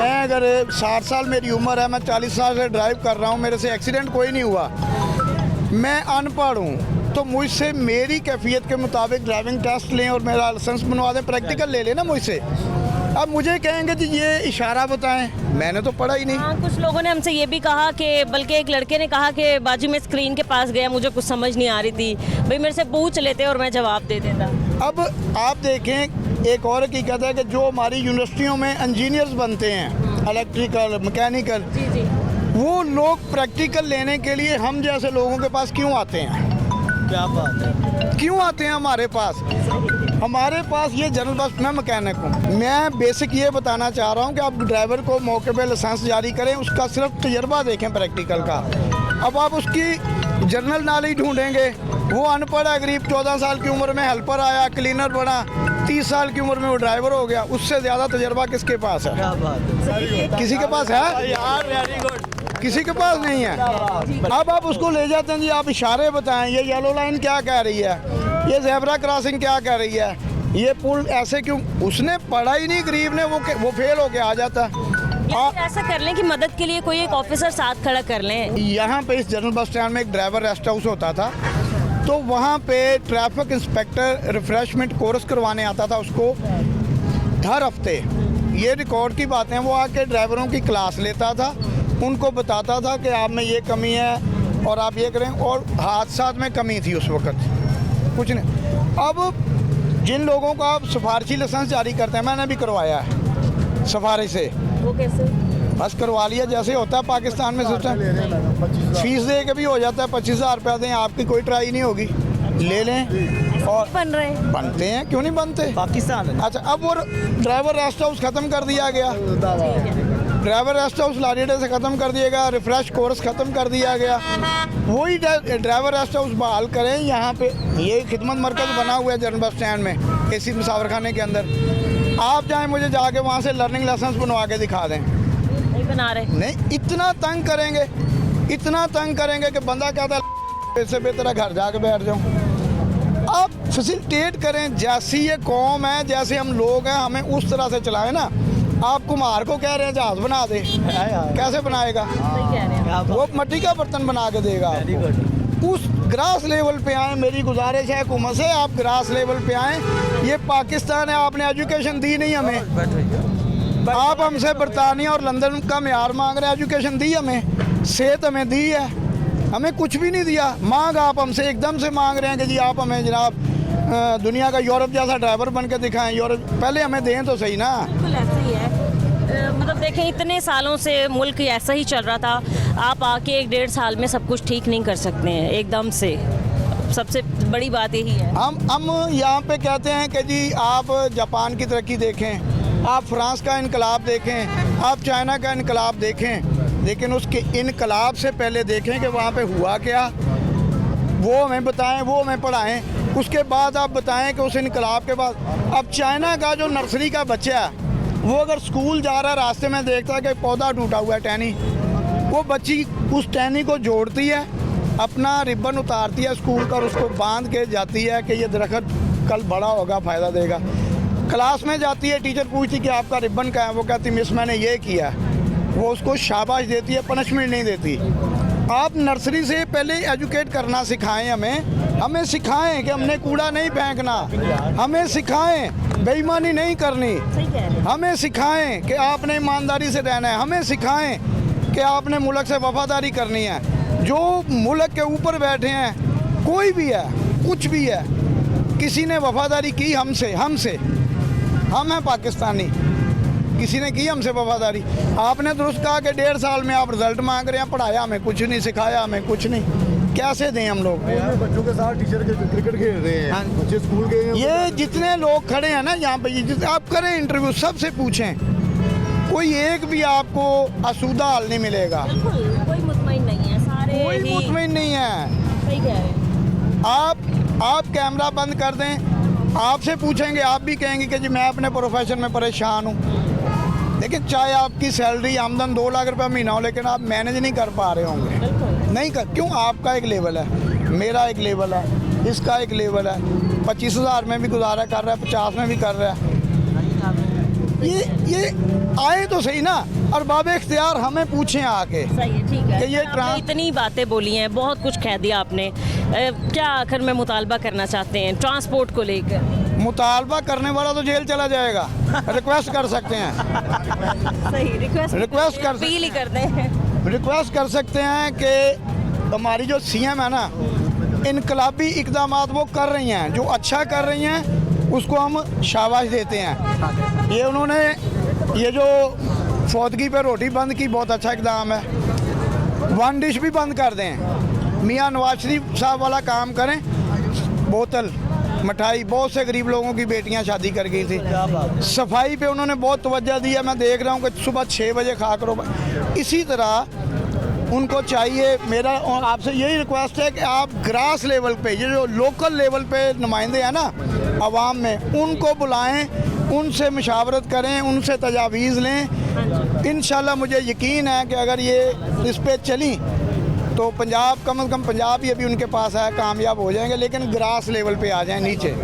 मैं अगर 60 साल मेरी उम्र है, मैं 40 साल से ड्राइव कर रहा हूँ, मेरे से एक्सीडेंट कोई नहीं हुआ। मैं अनपढ़ हूँ तो मुझसे मेरी कैफियत के मुताबिक ड्राइविंग टेस्ट लें और मेरा लाइसेंस बनवा दें, प्रैक्टिकल ले लें ना मुझसे। अब मुझे कहेंगे जी ये इशारा बताएं, मैंने तो पढ़ा ही नहीं। हाँ, कुछ लोगों ने हमसे ये भी कहा कि, बल्कि एक लड़के ने कहा कि बाजू में स्क्रीन के पास गया, मुझे कुछ समझ नहीं आ रही थी, भाई मेरे से पूछ लेते और मैं जवाब दे देता। अब आप देखें, एक और हकीकत है कि जो हमारी यूनिवर्सिटियों में इंजीनियर्स बनते हैं, इलेक्ट्रिकल, मैकेनिकल, जी जी, वो लोग प्रैक्टिकल लेने के लिए हम जैसे लोगों के पास क्यों आते हैं? क्या बात है, क्यों आते हैं हमारे पास? हमारे पास ये जनरल बस, मैं मैकेनिक हूँ, मैं बेसिक ये बताना चाह रहा हूँ कि आप ड्राइवर को मौके पे लाइसेंस जारी करें, उसका सिर्फ तजर्बा देखें प्रैक्टिकल का। अब आप उसकी जनरल नॉलेज ढूंढेंगे, वो अनपढ़ है, गरीब, 14 साल की उम्र में हेल्पर आया, क्लीनर बना, 30 साल की उम्र में वो ड्राइवर हो गया, उससे ज़्यादा तजर्बा किसके पास है? क्या बात है किसी के पास है? यार, वेरी गुड। किसी के पास नहीं है। अब आप उसको ले जाते हैं जी, आप इशारे बताएं, ये येलो लाइन क्या कह रही है, ये ज़ेब्रा क्रॉसिंग क्या कह रही है, ये पुल ऐसे क्यों? उसने पढ़ा ही नहीं, गरीब ने, वो फेल होके आ जाता। या फिर ऐसा कर लें कि मदद के लिए कोई एक ऑफिसर साथ खड़ा कर लें। यहाँ पे इस जनरल बस स्टैंड में एक ड्राइवर रेस्ट हाउस होता था, तो वहाँ पे ट्रैफिक इंस्पेक्टर रिफ्रेशमेंट कोर्स करवाने आता था उसको हर हफ्ते। ये रिकॉर्ड की बातें, वो आके ड्राइवरों की क्लास लेता था, उनको बताता था कि आप में ये कमी है और आप ये करें, और हादसात में कमी थी उस वक्त, कुछ नहीं। अब जिन लोगों को आप सिफारशी लाइसेंस जारी करते हैं, मैंने भी करवाया है सिफारिश से, वो कैसे? बस करवा लिया, जैसे होता है पाकिस्तान में सिस्टम, फीस दे के भी हो जाता है, 25,000 रुपया दें, आपकी कोई ट्राई नहीं होगी, ले लें और बन रहे हैं। बनते हैं, क्यों नहीं बनते? पाकिस्तान है। अच्छा, अब वो ड्राइवर रेस्ट हाउस ख़त्म कर दिया गया, ड्राइवर रेस्ट हाउस लारीडे से ख़त्म कर दिया गया, रिफ्रेश कोर्स ख़त्म कर दिया गया, वही ड्राइवर रेस्ट हाउस बहाल करें। यहाँ पे ये खिदमत मरकज़ बना हुआ है जनरल बस स्टैंड में, एसी मुसाफिर खाने के अंदर, आप जाएँ, मुझे जाके वहाँ से लर्निंग लाइसेंस बनवा के दिखा दें। नहीं बना रहे। नहीं, इतना तंग करेंगे, इतना तंग करेंगे कि बंदा कहता है इससे बेहतर है घर जाके बैठ जाऊँ। आप फैसिलिटेट करें, जैसी ये कौम है, जैसे हम लोग हैं, हमें उस तरह से चलाएं ना। आप कुम्हार को कह रहे हैं जहाज बना दे, कैसे बनाएगा? सही कह रहे हैं। वो मिट्टी का बर्तन बना के देगा आपको। उस ग्रास लेवल पे आए, मेरी गुजारिश है हुकूमत से, आप ग्रास लेवल पे आएँ। ये पाकिस्तान है, आपने एजुकेशन दी नहीं हमें, आप हमसे बरतानिया और लंदन का म्यार मांग रहे हैं, एजुकेशन दी हमें, सेहत हमें दी है, हमें कुछ भी नहीं दिया। मांग आप हमसे एकदम से मांग रहे हैं कि जी आप हमें जनाब दुनिया का यूरोप जैसा ड्राइवर बन के दिखाएं। यूरोप पहले हमें दें तो सही ना। बिल्कुल ऐसा ही है। मतलब देखें, इतने सालों से मुल्क ऐसा ही चल रहा था, आप आके 1-1.5 साल में सब कुछ ठीक नहीं कर सकते हैं एकदम से। सबसे बड़ी बात यही है। हम यहाँ पे कहते हैं कि जी आप जापान की तरक्की देखें, आप फ्रांस का इनकलाब देखें, आप चाइना का इनकलाब देखें, लेकिन उसके इनकलाब से पहले देखें कि वहाँ पे हुआ क्या, वो हमें बताएं, वो हमें पढ़ाएं। उसके बाद आप बताएं कि उस इनकलाब के बाद, अब चाइना का जो नर्सरी का बच्चा है, वो अगर स्कूल जा रहा है, रास्ते में देखता है कि पौधा टूटा हुआ है, टहनी, वो बच्ची उस टहनी को जोड़ती है, अपना रिबन उतारती है स्कूल का और उसको बांध के जाती है कि ये दरख्त कल बड़ा होगा, फ़ायदा देगा। क्लास में जाती है, टीचर पूछती कि आपका रिबन कहाँ है, वो कहती मिस मैंने ये किया, वो उसको शाबाश देती है, पनिशमेंट नहीं देती। आप नर्सरी से पहले एजुकेट करना सिखाएं, हमें सिखाएं कि हमने कूड़ा नहीं फेंकना, हमें सिखाएं बेईमानी नहीं करनी, हमें सिखाएं कि आपने ईमानदारी से रहना है, हमें सिखाएं कि आपने मुल्क से वफादारी करनी है। जो मुल्क के ऊपर बैठे हैं, कोई भी है, कुछ भी है, किसी ने वफादारी की हमसे, हम हैं पाकिस्तानी, किसी ने की हमसे वफादारी। आपने दुरुस्त कहा कि 1.5 साल में आप रिजल्ट मांग रहे हैं, पढ़ाया हमें कुछ नहीं, सिखाया हमें कुछ नहीं, कैसे दें हम लोग? बच्चों के साथ टीचर के क्रिकेट खेल रहे हैं, बच्चे स्कूल गए हैं। ये जितने लोग खड़े हैं ना यहाँ पे, आप करें इंटरव्यू, सबसे पूछें, कोई एक भी आपको आसूदा हाल नहीं मिलेगा, कोई मुतमईन नहीं है, सारे कोई मुतमईन नहीं है। सही कह रहे हैं। आप कैमरा बंद कर दें, आपसे पूछेंगे, आप भी कहेंगे कि जी मैं अपने प्रोफेशन में परेशान हूँ। लेकिन चाहे आपकी सैलरी आमदन 2 लाख रुपये महीना हो, लेकिन आप मैनेज नहीं कर पा रहे होंगे, नहीं कर, क्यों? आपका एक लेवल है, मेरा एक लेवल है, इसका एक लेवल है, 25,000 में भी गुजारा कर रहा है, 50 में भी कर रहा है। ये आए तो सही ना, और बाबे इख्तियार हमें पूछें आके सही है, ठीक है। कि ये आपने इतनी बातें बोली हैं, बहुत कुछ कह दिया आपने। क्या आखिर में मुतालबा करना चाहते हैं ट्रांसपोर्ट को लेकर? मुतालबा करने वाला तो जेल चला जाएगा, रिक्वेस्ट कर सकते हैं, सही, रिक्वेस्ट कर अपील ही करते हैं। रिक्वेस्ट कर सकते हैं कि हमारी जो सीएम है ना, इनकलाबी इकदाम वो कर रही हैं, जो अच्छा कर रही हैं उसको हम शाबाश देते हैं। ये उन्होंने ये जो फौदगी पे रोटी बंद की, बहुत अच्छा इकदाम है। वन डिश भी बंद कर दें, मियाँ नवाज शरीफ साहब वाला काम करें। बोतल मिठाई, बहुत से गरीब लोगों की बेटियां शादी कर गई थी। सफाई पे उन्होंने बहुत तवज्जो दी है, मैं देख रहा हूँ कि सुबह 6 बजे खा करो। इसी तरह उनको चाहिए, मेरा आपसे यही रिक्वेस्ट है कि आप ग्रास लेवल पे, ये जो लोकल लेवल पे नुमाइंदे हैं ना आवाम में, उनको बुलाएं, उनसे मशावरत करें, उनसे तजावीज़ लें। इंशाल्लाह मुझे यकीन है कि अगर ये इस पे चली तो पंजाब, कम से कम पंजाब ही अभी उनके पास है, कामयाब हो जाएंगे, लेकिन ग्रास लेवल पे आ जाएं नीचे।